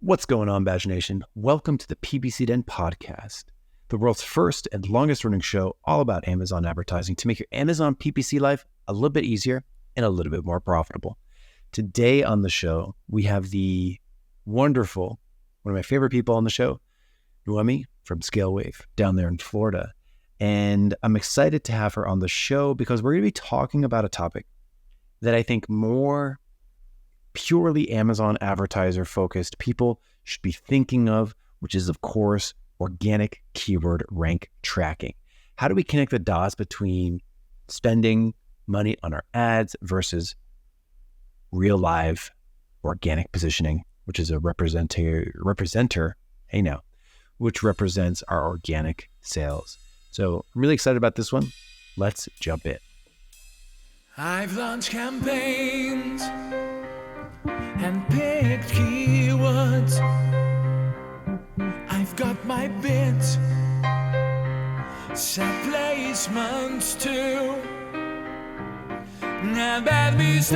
What's going on, Badge Nation? Welcome to the PPC Den podcast, the world's first and longest running show all about Amazon advertising to make your Amazon PPC life a little bit easier and a little bit more profitable. Today on the show, we have the wonderful, one of my favorite people on the show, Noemi from Scale Wave down there in Florida. And I'm excited to have her on the show because we're going to be talking about a topic that I think more purely Amazon advertiser focused people should be thinking of, which is, of course, organic keyword rank tracking. How do we connect the dots between spending money on our ads versus real live organic positioning, which is a representer, hey now, which represents our organic sales. So I'm really excited about this one. Let's jump in. I've launched campaigns and picked keywords. I've got my bids, set placements too, and bad mistakes.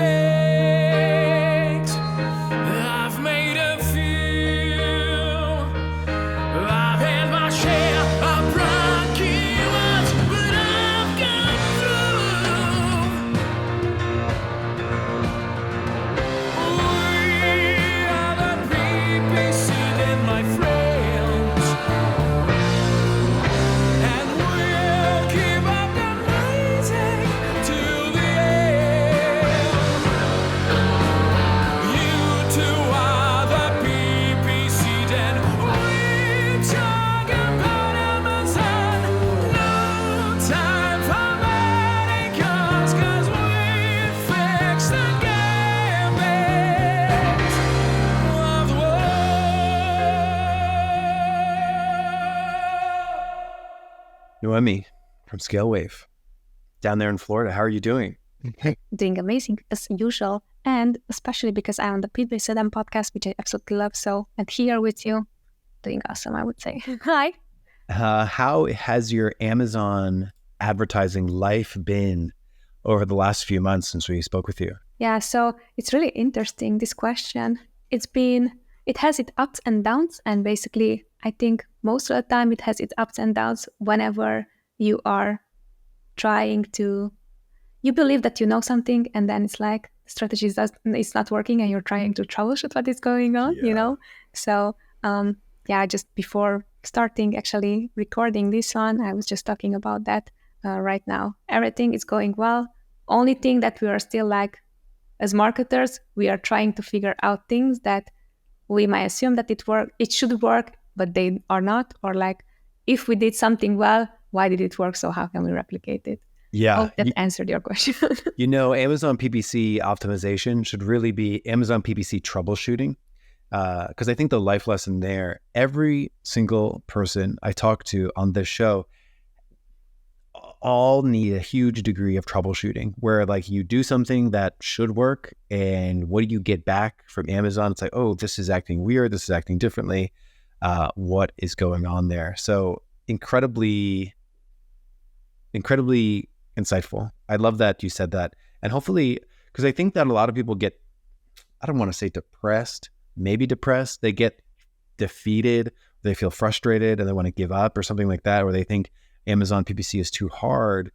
I've made a few. I've had my share of wrong keywords, but I've got through. We are the PPC Den, my friends, and we'll keep up the rising to the end. You two are the PPC Den. We talk about Amazon. No time for manicures, 'cause we fix the gambits of the world. Noemi from Scale Wave down there in Florida. How are you doing? Doing amazing as usual, and especially because I'm on the PPC Den podcast, which I absolutely love. So, and here with you, doing awesome, I would say. Hi. How has your Amazon advertising life been over the last few months since we spoke with you? Yeah, so it's really interesting, this question. It has its ups and downs, and basically, I think most of the time it has its ups and downs whenever you are trying to, you believe that you know something, and then it's like strategy it's not working, and you're trying to troubleshoot what is going on, you know? So, just before starting actually recording this one, I was just talking about that right now. Everything is going well. Only thing that we are still like, as marketers, we are trying to figure out things that we might assume that it should work, but they are not. Or like, if we did something well, why did it work? So how can we replicate it? Yeah. Hope that answered your question. Amazon PPC optimization should really be Amazon PPC troubleshooting. Because I think the life lesson there, every single person I talk to on this show all need a huge degree of troubleshooting, where like you do something that should work, and what do you get back from Amazon? It's like, oh, this is acting weird. This is acting differently. What is going on there? So incredibly insightful. I love that you said that. And hopefully, because I think that a lot of people get, I don't want to say depressed, maybe depressed. They get defeated. They feel frustrated and they want to give up or something like that, or they think Amazon PPC is too hard.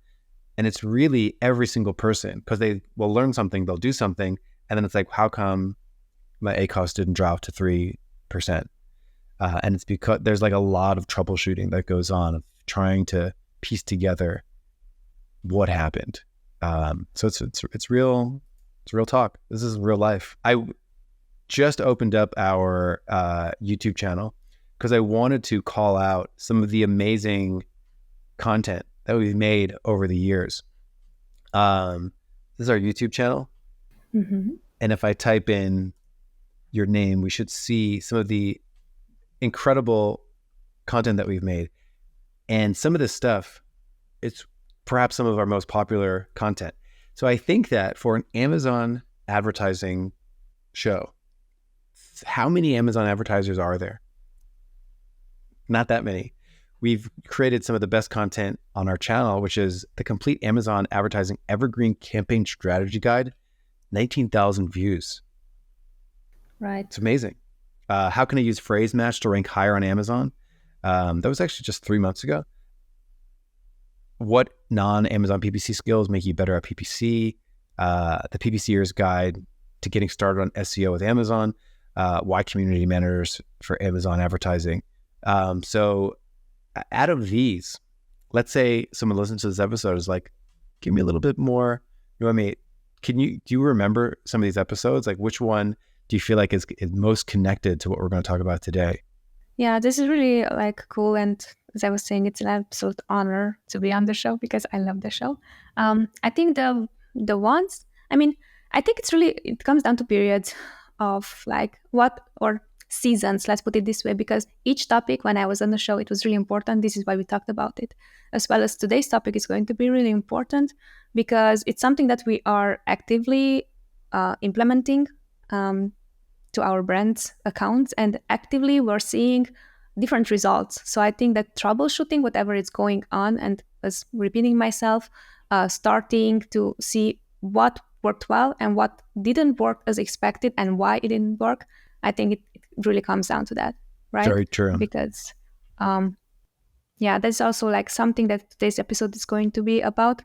And it's really every single person, because they will learn something, they'll do something, and then it's like, how come my ACoS didn't drop to 3%? And it's because there's like a lot of troubleshooting that goes on of trying to piece together what happened. So it's real talk. This is real life. I just opened up our YouTube channel because I wanted to call out some of the amazing content that we've made over the years. This is our YouTube channel. Mm-hmm. And if I type in your name, we should see some of the incredible content that we've made. And some of this stuff, it's perhaps some of our most popular content. So I think that for an Amazon advertising show, how many Amazon advertisers are there? Not that many. We've created some of the best content on our channel, which is the complete Amazon advertising evergreen campaign strategy guide, 19,000 views. Right. It's amazing. How can I use phrase match to rank higher on Amazon? That was actually just 3 months ago. What non-Amazon PPC skills make you better at PPC? The PPCer's Guide to Getting Started on SEO with Amazon. Why community matters for Amazon advertising. So out of these, let's say someone listens to this episode is like, give me a little bit more. Noemi, do you remember some of these episodes? Like, which one do you feel like is most connected to what we're going to talk about today? Yeah, this is really like cool, and as I was saying, it's an absolute honor to be on the show because I love the show. I think the ones, I mean, I think it comes down to periods of like what or seasons, let's put it this way, because each topic when I was on the show, it was really important. This is why we talked about it, as well as today's topic is going to be really important because it's something that we are actively implementing to our brand's accounts, and actively we're seeing different results. So I think that troubleshooting whatever is going on, and as repeating myself, starting to see what worked well and what didn't work as expected and why it didn't work, I think it really comes down to that, right? Very true. Because that's also like something that today's episode is going to be about.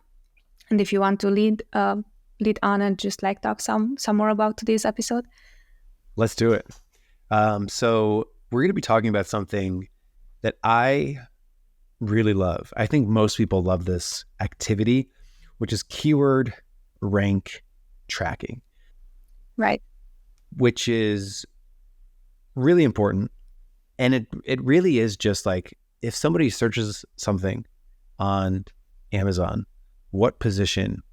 And if you want to lead on and just like talk some more about today's episode, let's do it. So we're going to be talking about something that I really love. I think most people love this activity, which is keyword rank tracking. right? Which is really important. And it really is just like, if somebody searches something on Amazon, what position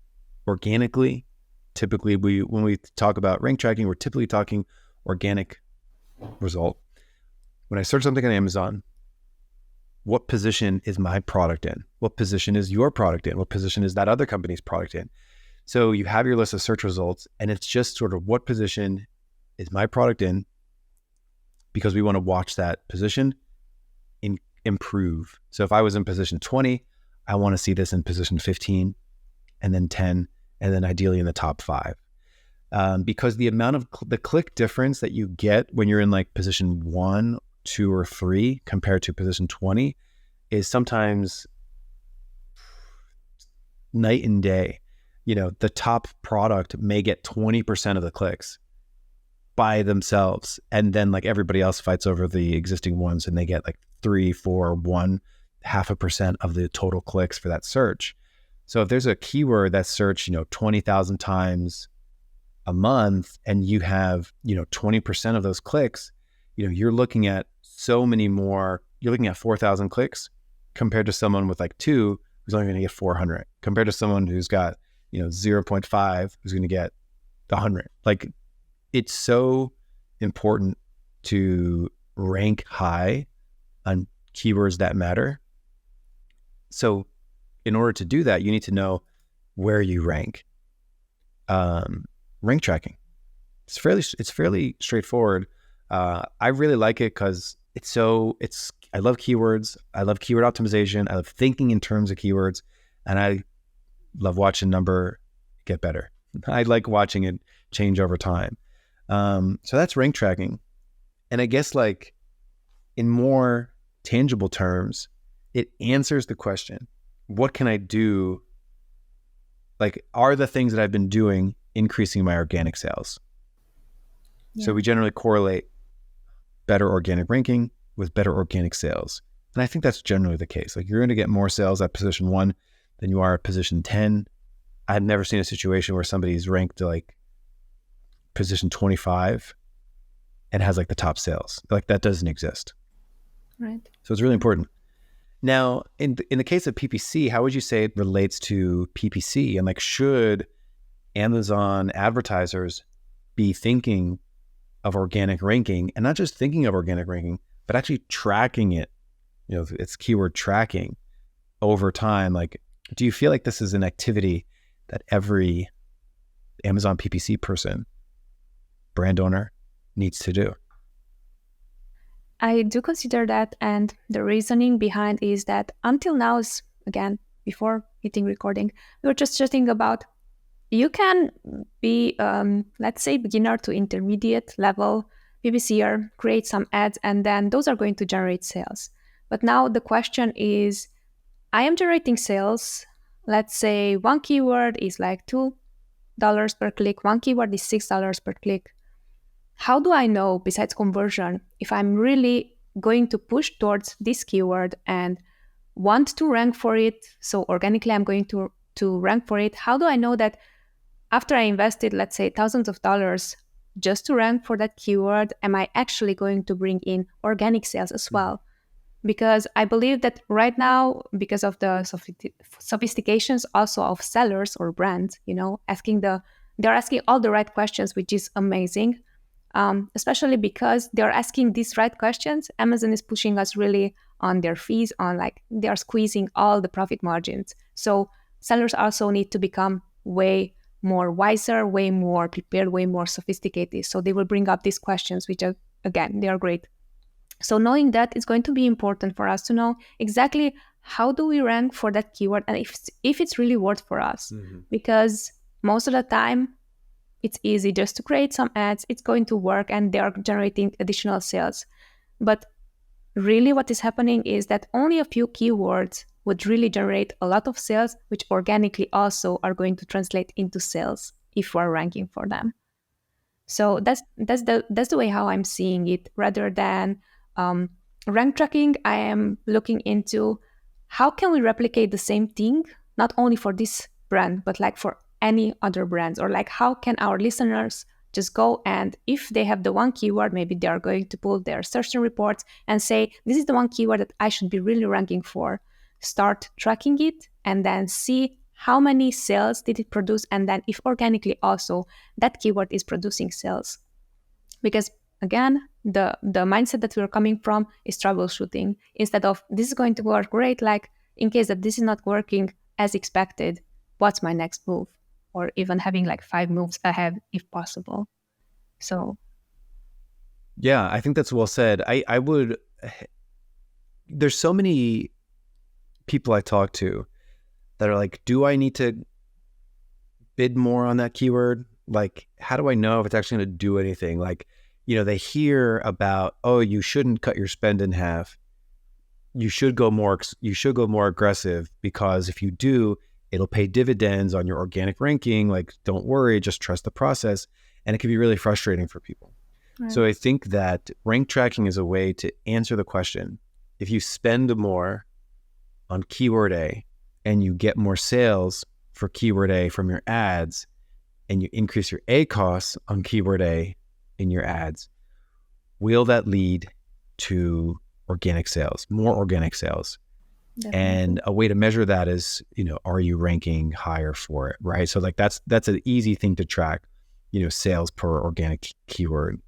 organically, typically when we talk about rank tracking, we're typically talking organic result. When I search something on Amazon, what position is my product in? What position is your product in? What position is that other company's product in? So you have your list of search results, and it's just sort of what position is my product in, because we want to watch that position improve. So if I was in position 20, I want to see this in position 15, and then 10, and then ideally in the top 5. Because the amount of the click difference that you get when you're in like position 1, 2, or 3 compared to position 20 is sometimes night and day. You know, the top product may get 20% of the clicks by themselves, and then like everybody else fights over the existing ones, and they get like 3, 4, 0.5% of the total clicks for that search. So if there's a keyword that's searched, 20,000 times a month, and you have, 20% of those clicks, you're looking at so many more. You're looking at 4,000 clicks compared to someone with like 2 who's only going to get 400, compared to someone who's got 0.5 who's going to get 100. Like, it's so important to rank high on keywords that matter. So in order to do that, you need to know where you rank. Rank tracking, it's fairly straightforward. I really like it because I love keywords. I love keyword optimization. I love thinking in terms of keywords, and I love watching number get better. I like watching it change over time. So that's rank tracking. And I guess like in more tangible terms, it answers the question, what can I do? Like, are the things that I've been doing increasing my organic sales? Yeah. So we generally correlate better organic ranking with better organic sales. And I think that's generally the case. Like, you're going to get more sales at position 1 than you are at position 10. I've never seen a situation where somebody's ranked to like position 25 and has like the top sales. Like, that doesn't exist. Right. So it's really important. Now, in the case of PPC, how would you say it relates to PPC? And like, should Amazon advertisers be thinking of organic ranking, and not just thinking of organic ranking, but actually tracking it? It's keyword tracking over time. Like, do you feel like this is an activity that every Amazon PPC person, brand owner, needs to do? I do consider that, and the reasoning behind is that until now, again, before hitting recording, we were just chatting about you can be, let's say, beginner to intermediate level PPCer, create some ads, and then those are going to generate sales. But now the question is, I am generating sales. Let's say one keyword is like $2 per click, one keyword is $6 per click. How do I know, besides conversion, if I'm really going to push towards this keyword and want to rank for it? So organically, I'm going to rank for it. How do I know that after I invested, let's say, thousands of dollars just to rank for that keyword, am I actually going to bring in organic sales as well? Because I believe that right now, because of the sophistications also of sellers or brands, they're asking all the right questions, which is amazing. Especially because they're asking these right questions. Amazon is pushing us really on their fees, on like they are squeezing all the profit margins. So sellers also need to become way more wiser, way more prepared, way more sophisticated. So they will bring up these questions, which are, again, they are great. So knowing that is going to be important for us to know exactly how do we rank for that keyword and if it's really worth for us. Because most of the time, it's easy just to create some ads, it's going to work, and they are generating additional sales. But really what is happening is that only a few keywords would really generate a lot of sales, which organically also are going to translate into sales if we're ranking for them. So that's the way how I'm seeing it. Rather than rank tracking, I am looking into how can we replicate the same thing, not only for this brand, but like for any other brands, or like how can our listeners just go and if they have the one keyword, maybe they are going to pull their search reports and say, this is the one keyword that I should be really ranking for. Start tracking it and then see how many sales did it produce, and then if organically also that keyword is producing sales. Because again, the mindset that we're coming from is troubleshooting. Instead of this is going to work great, like in case that this is not working as expected, what's my next move? Or even having like 5 moves ahead if possible. So yeah, I think that's well said. I would, there's so many people I talk to that are like, do I need to bid more on that keyword? Like, how do I know if it's actually going to do anything? Like, they hear about, oh, you shouldn't cut your spend in half. You should go more aggressive, because if you do, it'll pay dividends on your organic ranking. Like, don't worry, just trust the process. And it can be really frustrating for people. Right. So I think that rank tracking is a way to answer the question. If you spend more on keyword A and you get more sales for keyword A from your ads, and you increase your A costs on keyword A in your ads, will that lead to organic sales, more organic sales? Definitely. And a way to measure that is, are you ranking higher for it, right? So like that's an easy thing to track, sales per organic keyword.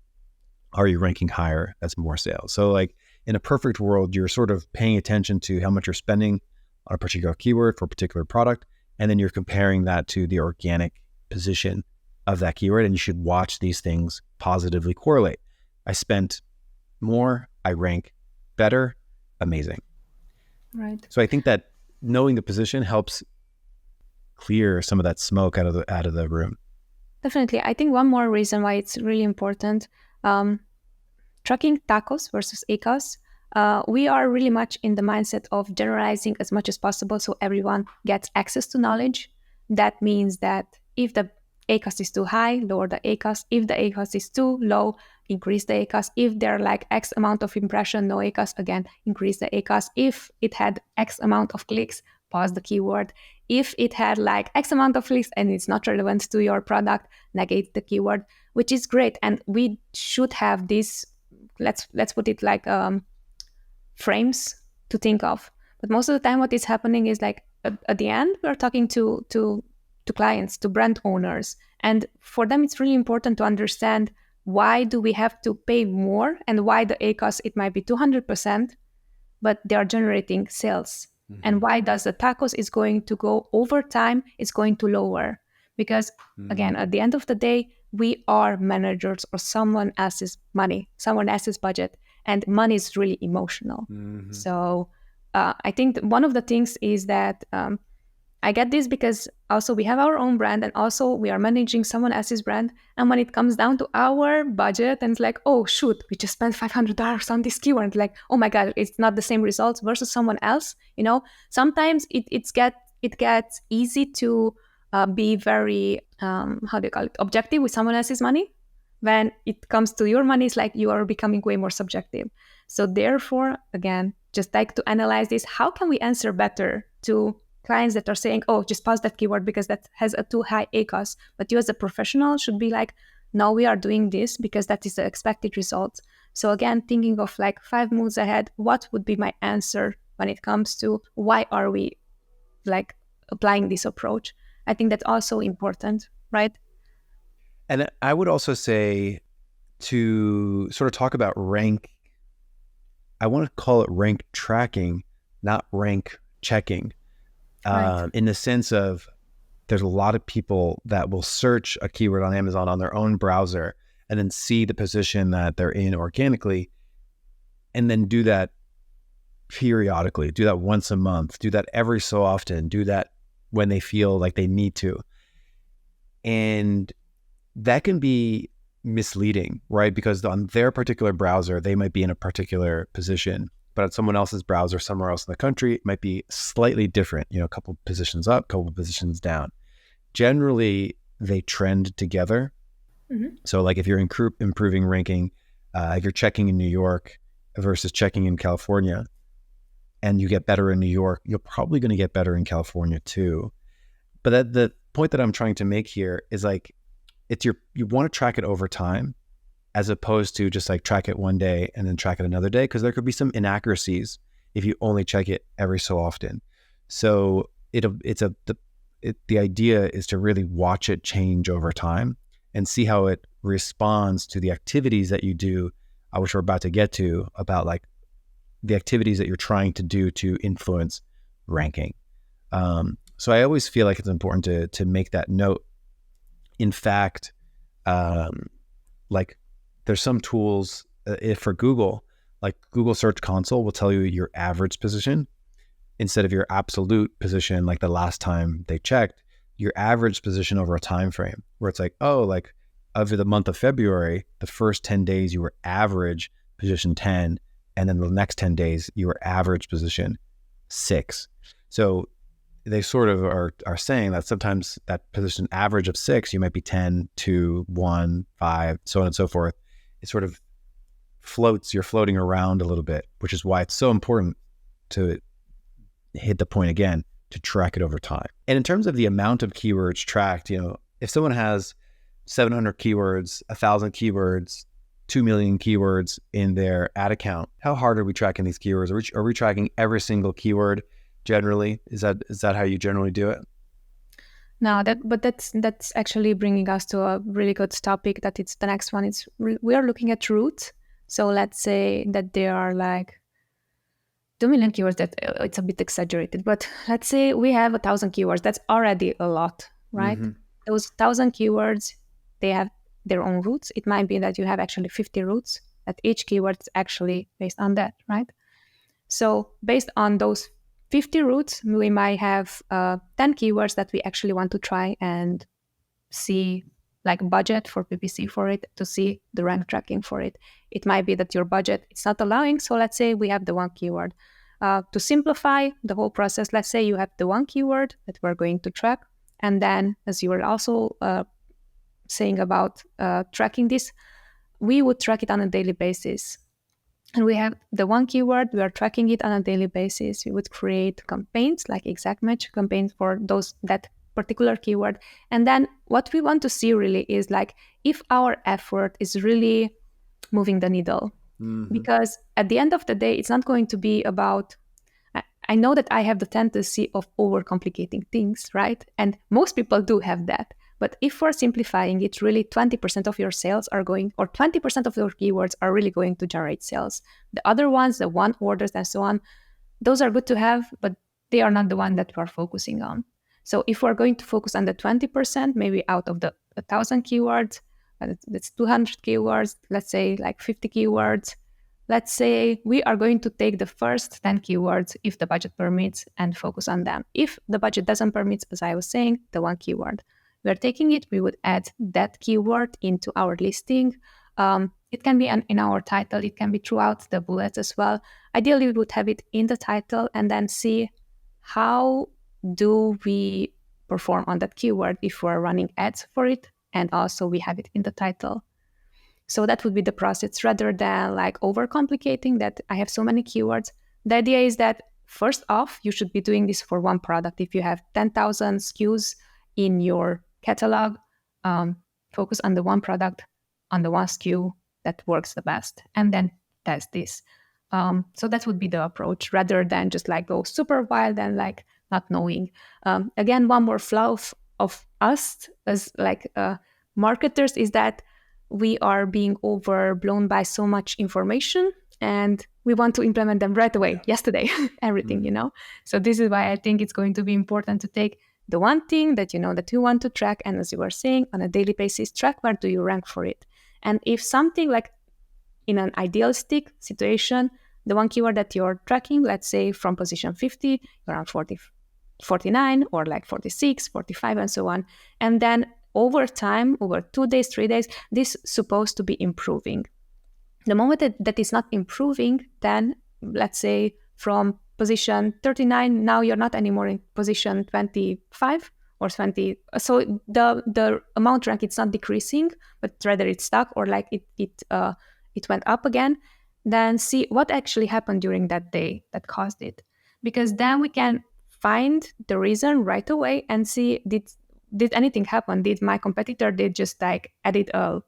Are you ranking higher? That's more sales. So like in a perfect world, you're sort of paying attention to how much you're spending on a particular keyword for a particular product, and then you're comparing that to the organic position of that keyword, and you should watch these things positively correlate. I spent more, I rank better, amazing. Right. So I think that knowing the position helps clear some of that smoke out of the room. Definitely. I think one more reason why it's really important, tracking TACoS versus ACoS. We are really much in the mindset of generalizing as much as possible so everyone gets access to knowledge. That means that if the ACoS is too high, lower the ACoS. If the ACoS is too low, increase the ACoS. If there are like X amount of impression, no ACoS, again, increase the ACoS. If it had X amount of clicks, pause the keyword. If it had like X amount of clicks and it's not relevant to your product, negate the keyword, which is great. And we should have this, let's put it like frames to think of. But most of the time what is happening is like at the end, we're talking to clients, to brand owners. And for them, it's really important to understand why do we have to pay more and why the ACoS, it might be 200%, but they are generating sales. Mm-hmm. And why does the TACoS is going to go over time, it's going to lower? Because again, at the end of the day, we are managers of someone else's money, someone else's budget, and money is really emotional. Mm-hmm. So I think one of the things is that I get this because also we have our own brand and also we are managing someone else's brand. And when it comes down to our budget and it's like, oh, shoot, we just spent $500 on this keyword. Like, oh my God, it's not the same results versus someone else. Sometimes it gets easy to be very, how do you call it, objective with someone else's money. When it comes to your money, it's like you are becoming way more subjective. So therefore, again, just like to analyze this, how can we answer better to clients that are saying, oh, just pause that keyword because that has a too high ACOS. But you as a professional should be like, no, we are doing this because that is the expected result. So again, thinking of like 5 moves ahead, what would be my answer when it comes to why are we like applying this approach? I think that's also important, right? And I would also say to sort of talk about rank, I want to call it rank tracking, not rank checking. Right. In the sense of there's a lot of people that will search a keyword on Amazon on their own browser and then see the position that they're in organically and then do that periodically, do that once a month, do that every so often, do that when they feel like they need to. And that can be misleading, right? Because on their particular browser, they might be in a particular position, but on someone else's browser somewhere else in the country, it might be slightly different, a couple positions up, a couple positions down. Generally, they trend together. Mm-hmm. So like if you're improving ranking, if you're checking in New York versus checking in California, and you get better in New York, you're probably going to get better in California too. But the point that I'm trying to make here is like, you want to track it over time, as opposed to just like track it one day and then track it another day, because there could be some inaccuracies if you only check it every so often. So the idea is to really watch it change over time and see how it responds to the activities that you do, which we're about to get to, about like the activities that you're trying to do to influence ranking. So I always feel like it's important to make that note. In fact, like there's some tools for Google, like Google Search Console will tell you your average position instead of your absolute position. Like the last time they checked, your average position over a time frame, where it's like, oh, like over the month of February, the first 10 days you were average position 10, and then the next 10 days you were average position 6. So they sort of are saying that sometimes that position average of 6, you might be 10, 2, 1, 5, so on and so forth. It sort of you're floating around a little bit, which is why it's so important to hit the point again, to track it over time. And in terms of the amount of keywords tracked, if someone has 700 keywords, 1,000 keywords, 2 million keywords in their ad account, how hard are we tracking these keywords? Are we tracking every single keyword generally? Is that how you generally do it? No, that's actually bringing us to a really good topic. That it's the next one. We are looking at routes. So let's say that there are like 2 million keywords. That it's a bit exaggerated, but let's say we have 1,000 keywords. That's already a lot, right? Mm-hmm. Those 1,000 keywords, they have their own routes. It might be that you have actually 50 routes. That each keyword is actually based on that, right? So based on those 50 routes, we might have 10 keywords that we actually want to try and see, like budget for PPC for it, to see the rank tracking for it. It might be that your budget it's not allowing. So let's say we have the one keyword. To simplify the whole process, let's say you have the one keyword that we're going to track. And then, as you were also saying about tracking this, we would track it on a daily basis. And we have the one keyword, we are tracking it on a daily basis. We would create campaigns, like exact match campaigns for that particular keyword. And then what we want to see really is like if our effort is really moving the needle. Mm-hmm. Because at the end of the day, it's not going to be about, I know that I have the tendency of overcomplicating things, right? And most people do have that. But if we're simplifying it, really 20% of your sales are going, or 20% of your keywords are really going to generate sales. The other ones, the one orders and so on, those are good to have, but they are not the one that we're focusing on. So if we're going to focus on the 20%, maybe out of the 1,000 keywords, that's 200 keywords, let's say like 50 keywords, let's say we are going to take the first 10 keywords if the budget permits and focus on them. If the budget doesn't permit, as I was saying, the one keyword, we are taking it, we would add that keyword into our listing. It can be in our title, it can be throughout the bullets as well. Ideally, we would have it in the title and then see how do we perform on that keyword if we're running ads for it, and also we have it in the title. So that would be the process rather than like overcomplicating that I have so many keywords. The idea is that first off, you should be doing this for one product. If you have 10,000 SKUs in your catalog, focus on the one product, on the one SKU that works the best, and then test this. So that would be the approach rather than just like go super wild and like not knowing. Again, one more flaw of us as like marketers is that we are being overblown by so much information and we want to implement them right away, yesterday, everything, you know? So this is why I think it's going to be important to take the one thing that you know that you want to track, and as you were saying, on a daily basis, track where do you rank for it. And if something like in an idealistic situation, the one keyword that you're tracking, let's say from position 50, you're around 40, 49, or like 46, 45, and so on. And then over time, over 2 days, 3 days, this is supposed to be improving. The moment that is not improving, then let's say from position 39, now you're not anymore in position 25 or 20. So the amount rank, it's not decreasing, but rather it's stuck or like it went up again. Then see what actually happened during that day that caused it. Because then we can find the reason right away and see did anything happen? Did my competitor just like added a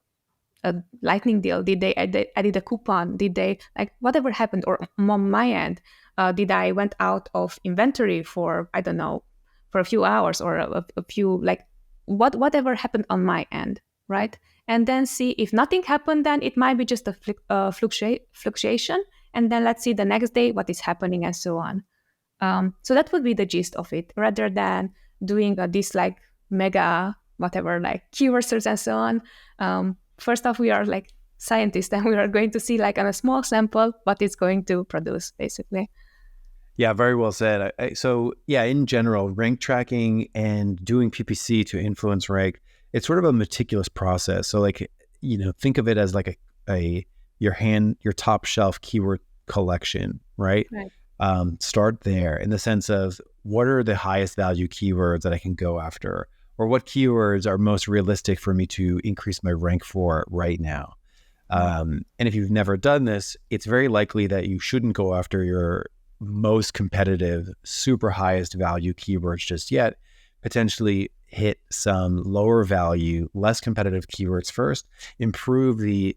lightning deal? Did they added a coupon? Did they like whatever happened? Or on my end, did I went out of inventory for, I don't know, for a few hours or a few, like whatever happened on my end, right? And then see if nothing happened, then it might be just a fluctuation. And then let's see the next day what is happening and so on. So that would be the gist of it, rather than doing this like mega whatever like keyword search and so on. First off, we are like scientists and we are going to see like on a small sample what it's going to produce basically. Yeah, very well said. So yeah, in general, rank tracking and doing PPC to influence rank, it's sort of a meticulous process. So like, you know, think of it as like your top shelf keyword collection, right? Start there in the sense of what are the highest value keywords that I can go after, or what keywords are most realistic for me to increase my rank for right now. And if you've never done this, it's very likely that you shouldn't go after your most competitive, super highest value keywords just yet. Potentially hit some lower value, less competitive keywords first, improve the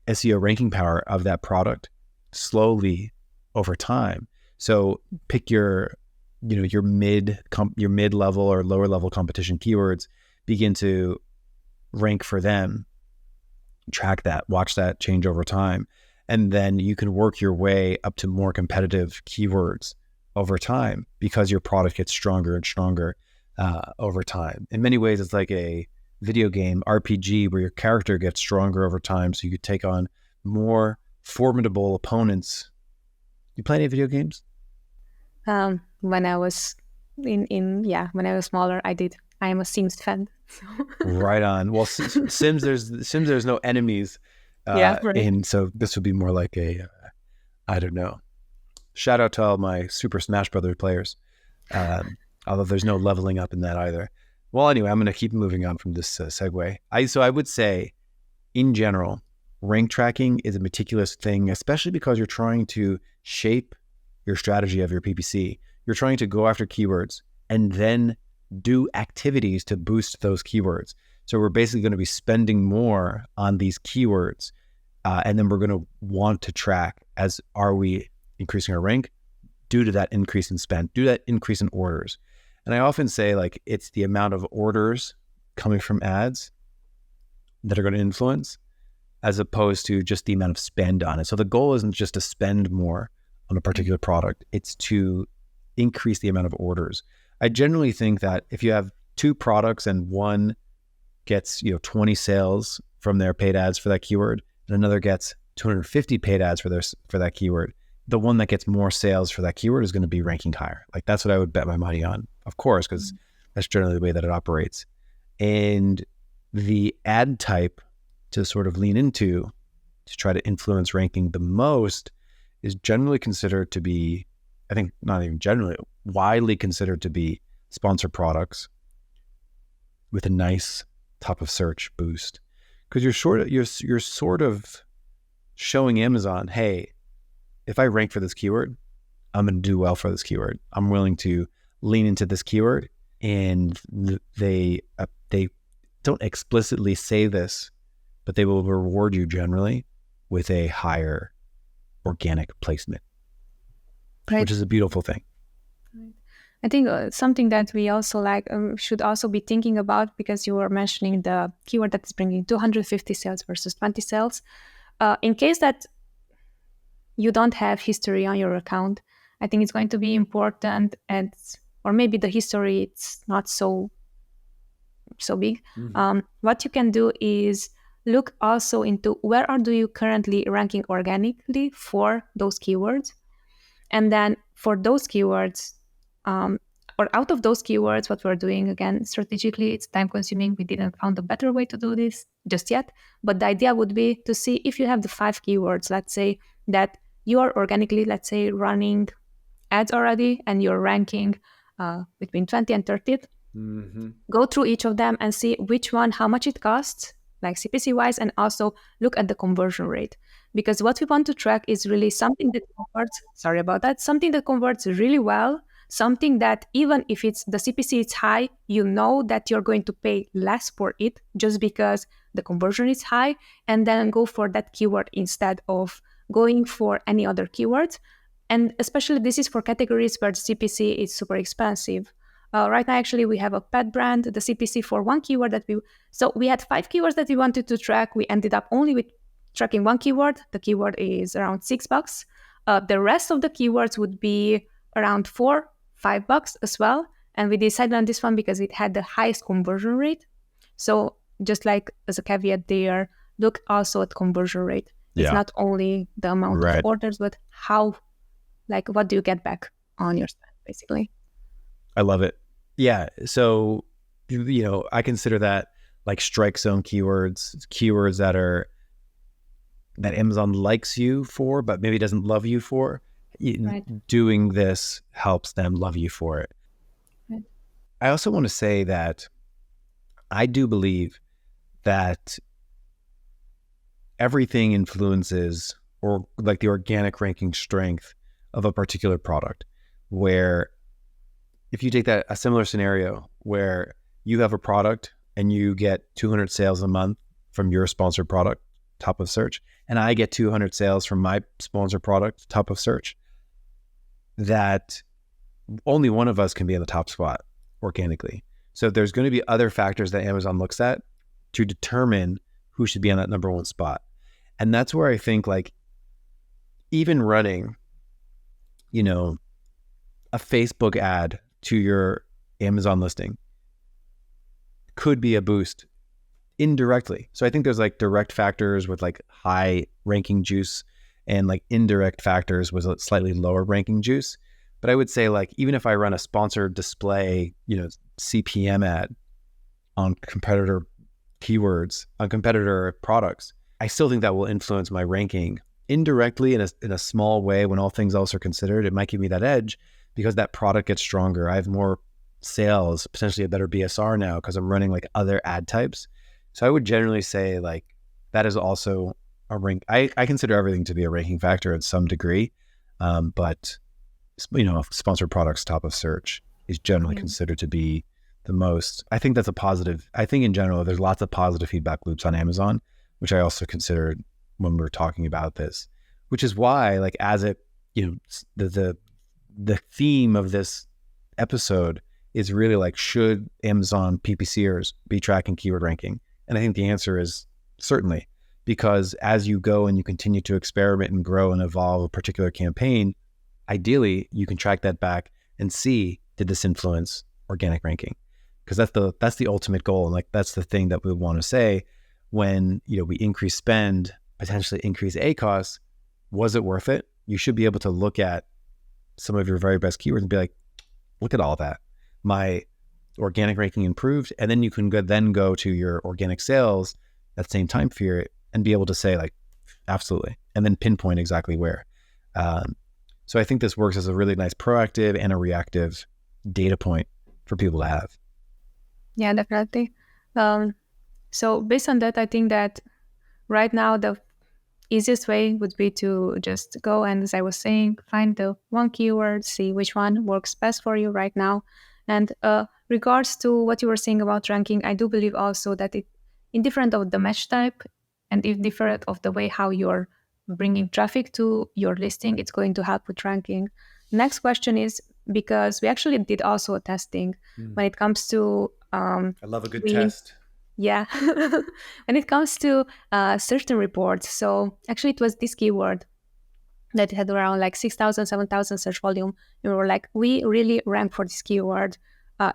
SEO ranking power of that product slowly over time. So pick your mid-level or lower level competition keywords, begin to rank for them, track that, watch that change over time. And then you can work your way up to more competitive keywords over time because your product gets stronger and stronger over time. In many ways, it's like a video game RPG where your character gets stronger over time. So you could take on more formidable opponents. You play any video games? When I was when I was smaller, I did. I am a Sims fan. Right on. Well, Sims, there's no enemies. Right. And so this would be more like I don't know. Shout out to all my Super Smash Brothers players. Although there's no leveling up in that either. Well, anyway, I'm going to keep moving on from this segue. So I would say, in general, rank tracking is a meticulous thing, especially because you're trying to shape your strategy of your PPC. You're trying to go after keywords and then do activities to boost those keywords. So we're basically going to be spending more on these keywords, and then we're going to want to track as are we increasing our rank due to that increase in spend, due to that increase in orders. And I often say like it's the amount of orders coming from ads that are going to influence as opposed to just the amount of spend on it. So the goal isn't just to spend more on a particular product, it's to increase the amount of orders. I generally think that if you have two products and one gets 20 sales from their paid ads for that keyword and another gets 250 paid ads for that keyword, the one that gets more sales for that keyword is going to be ranking higher. Like that's what I would bet my money on, of course, because that's generally the way that it operates. And the ad type to sort of lean into to try to influence ranking the most is generally considered to be, I think not even generally, widely considered to be sponsored products with a nice top of search boost. Because you're sort of showing Amazon, hey, if I rank for this keyword, I'm going to do well for this keyword. I'm willing to lean into this keyword. And they don't explicitly say this, but they will reward you generally with a higher organic placement, which is a beautiful thing. I think something that we also should also be thinking about, because you were mentioning the keyword that is bringing 250 sales versus 20 sales. In case that you don't have history on your account, I think it's going to be important, or maybe the history it's not so big. What you can do is look also into where do you currently ranking organically for those keywords, and then for those keywords, or out of those keywords, what we're doing, again, strategically, it's time consuming. We didn't found a better way to do this just yet. But the idea would be to see if you have the 5 keywords, let's say, that you are organically, let's say, running ads already, and you're ranking between 20 and 30. Go through each of them and see which one, how much it costs, like CPC wise, and also look at the conversion rate. Because what we want to track is really something that converts really well, something that even if it's the CPC is high, you know that you're going to pay less for it just because the conversion is high, and then go for that keyword instead of going for any other keywords. And especially this is for categories where the CPC is super expensive. Right now, actually, we have a pet brand, the CPC for one keyword so we had 5 keywords that we wanted to track. We ended up only with tracking one keyword. The keyword is around $6. The rest of the keywords would be around $4-5 as well. And we decided on this one because it had the highest conversion rate. So just like as a caveat there, look also at conversion rate. It's not only the amount of orders, but what do you get back on your spend, basically. I love it. Yeah. So, I consider that like strike zone keywords that Amazon likes you for, but maybe doesn't love you for. Doing this helps them love you for it. Right. I also want to say that I do believe that everything influences, or like the organic ranking strength of a particular product, where if you take a similar scenario where you have a product and you get 200 sales a month from your sponsored product, top of search, and I get 200 sales from my sponsored product, top of search, that only one of us can be in the top spot organically. So there's going to be other factors that Amazon looks at to determine who should be on that number one spot. And that's where I think even running, a Facebook ad to your Amazon listing could be a boost indirectly. So I think there's direct factors with high ranking juice, and indirect factors with a slightly lower ranking juice. But I would say even if I run a sponsored display, CPM ad on competitor keywords, on competitor products, I still think that will influence my ranking indirectly in a small way. When all things else are considered, it might give me that edge because that product gets stronger. I have more sales, potentially a better BSR now because I'm running other ad types. So I would generally say that is also a rank. I consider everything to be a ranking factor at some degree, but sponsored products top of search is generally considered to be the most. I think that's a positive. I think in general, there's lots of positive feedback loops on Amazon, which I also considered when we were talking about this, which is why as it, the theme of this episode is really should Amazon PPCers be tracking keyword ranking? And I think the answer is certainly, because as you go and you continue to experiment and grow and evolve a particular campaign, ideally you can track that back and see, did this influence organic ranking? Because that's the ultimate goal. And that's the thing that we want to say when, we increase spend potentially increase ACoS, was it worth it? You should be able to look at some of your very best keywords and be like, look at all that. My organic ranking improved. And then you can go to your organic sales that same time period and be able to say like, absolutely. And then pinpoint exactly where. So I think this works as a really nice proactive and a reactive data point for people to have. Yeah, definitely. So based on that, I think that right now the easiest way would be to just go and, as I was saying, find the one keyword, see which one works best for you right now. And regards to what you were saying about ranking, I do believe also that it, indifferent of the match type and indifferent of the way how you're bringing traffic to your listing, it's going to help with ranking. Next question is, because we actually did also a testing when it comes to I love a good test. yeah. When it comes to certain reports, so actually it was this keyword that had around like 6,000, 7,000 search volume. And we were like, we really ranked for this keyword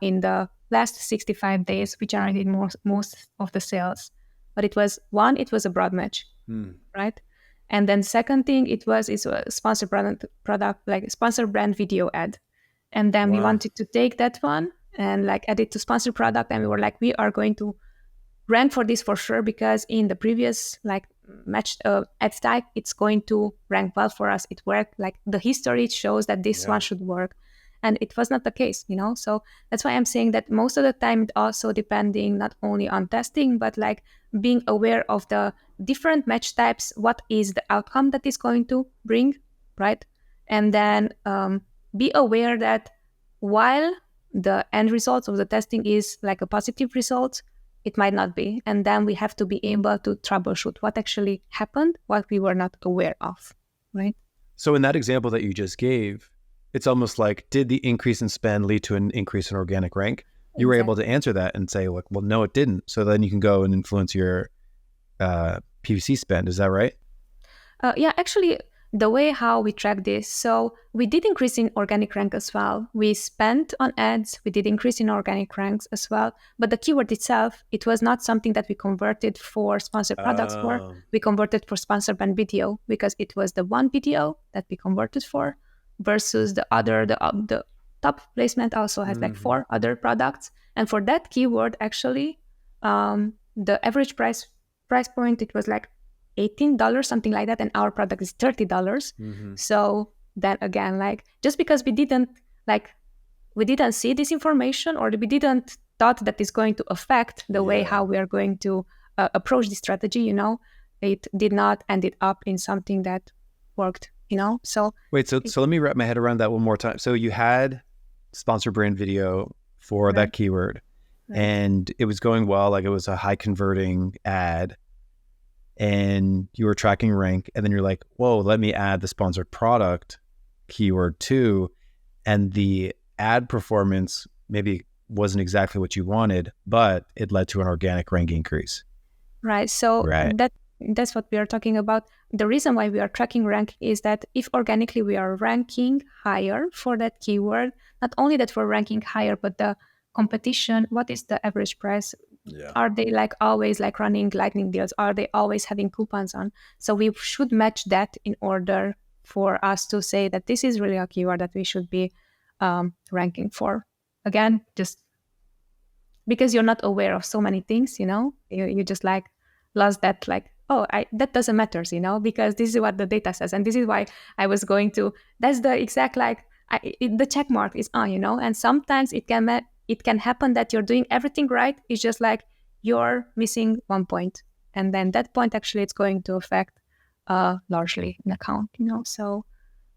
in the last 65 days, we generated most of the sales. But it was a broad match, right? And then second thing, it's a sponsored product, like a sponsored brand video ad. And then we wanted to take that one and like add it to sponsored product. And we were like, we are going to rank for this for sure, because in the previous like match ad type, it's going to rank well for us. It worked. Like the history shows that this one should work. And it was not the case, So that's why I'm saying that most of the time it also depending not only on testing, but like being aware of the different match types, what is the outcome that is going to bring, right? And then be aware that while the end result of the testing is like a positive result, it might not be. And then we have to be able to troubleshoot what actually happened, what we were not aware of, right? So in that example that you just gave, it's almost like, did the increase in spend lead to an increase in organic rank? You were able to answer that and say, like, well, no, it didn't. So then you can go and influence your PPC spend. Is that right? Yeah, actually, the way how we track this, so we did increase in organic rank as well. We spent on ads, we did increase in organic ranks as well. But the keyword itself, it was not something that we converted for sponsored products for. We converted for sponsored brand video because it was the one video that we converted for versus the other, the top placement also has like 4 other products. And for that keyword, actually, the average price point, it was like $18, something like that, and our product is $30. So then again, like just because we didn't see this information, or we didn't thought that it's going to affect the way how we are going to approach this strategy, it did not end it up in something that worked, So wait, so let me wrap my head around that one more time. So you had sponsored brand video for that keyword, and it was going well, like it was a high converting ad, and you were tracking rank, and then you're like, whoa, let me add the sponsored product keyword too. And the ad performance maybe wasn't exactly what you wanted, but it led to an organic rank increase. Right. So that's what we are talking about. The reason why we are tracking rank is that if organically we are ranking higher for that keyword, not only that we're ranking higher, but the competition, what is the average price? Are they like always like running lightning deals? Are they always having coupons on? So we should match that in order for us to say that this is really a keyword that we should be ranking for. Again, just because you're not aware of so many things, you just like lost that like, that doesn't matter, because this is what the data says. And this is why I was going to, that's the exact like, the check mark is on, and sometimes it can happen that you're doing everything right. It's just like you're missing one point. And then that point actually it's going to affect largely an account, So,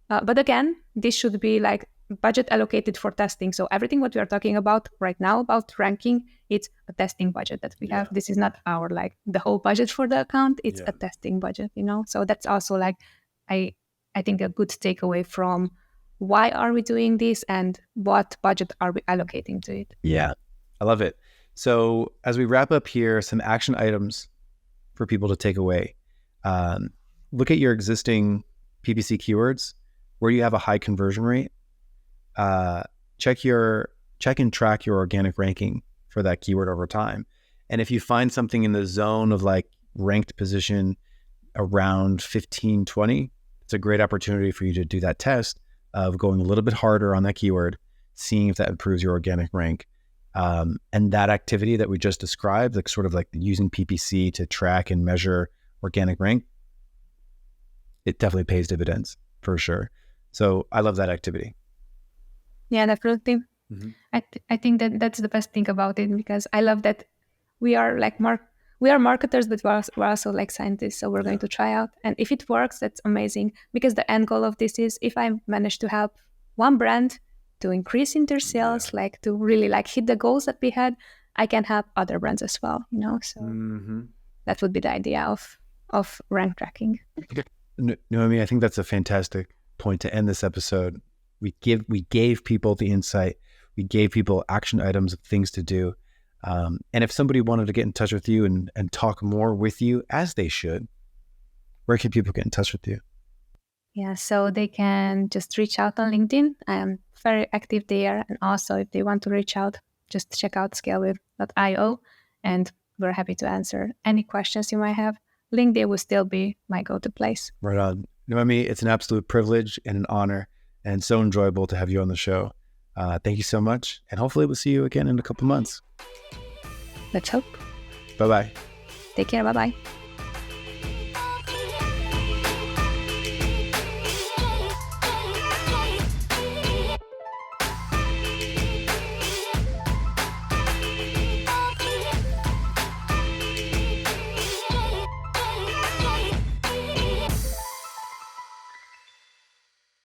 but again, this should be like budget allocated for testing. So everything what we are talking about right now about ranking, it's a testing budget that we have. This is not our like the whole budget for the account. It's a testing budget, So that's also like, I think a good takeaway from why are we doing this and what budget are we allocating to it? Yeah, I love it. So as we wrap up here, some action items for people to take away. Look at your existing PPC keywords where you have a high conversion rate. Check and track your organic ranking for that keyword over time. And if you find something in the zone of like ranked position, around 15, 20, it's a great opportunity for you to do that test of going a little bit harder on that keyword, seeing if that improves your organic rank. And that activity that we just described, like sort of like using PPC to track and measure organic rank, it definitely pays dividends for sure. So I love that activity. Yeah, definitely. Mm-hmm. I think that that's the best thing about it, because I love that we are like we are marketers, but we're also like scientists. So we're going to try out, and if it works, that's amazing. Because the end goal of this is, if I manage to help one brand to increase in their sales, like to really like hit the goals that we had, I can help other brands as well. You know, so that would be the idea of rank tracking. Noemi, I think that's a fantastic point to end this episode. We gave people the insight. We gave people action items of things to do. And if somebody wanted to get in touch with you and talk more with you, as they should, where can people get in touch with you? Yeah, so they can just reach out on LinkedIn. I am very active there. And also, if they want to reach out, just check out scalewith.io, and we're happy to answer any questions you might have. LinkedIn will still be my go-to place. Right on. Noemi, it's an absolute privilege and an honor, and so enjoyable to have you on the show. Thank you so much. And hopefully we'll see you again in a couple months. Let's hope. Bye-bye. Take care. Bye-bye.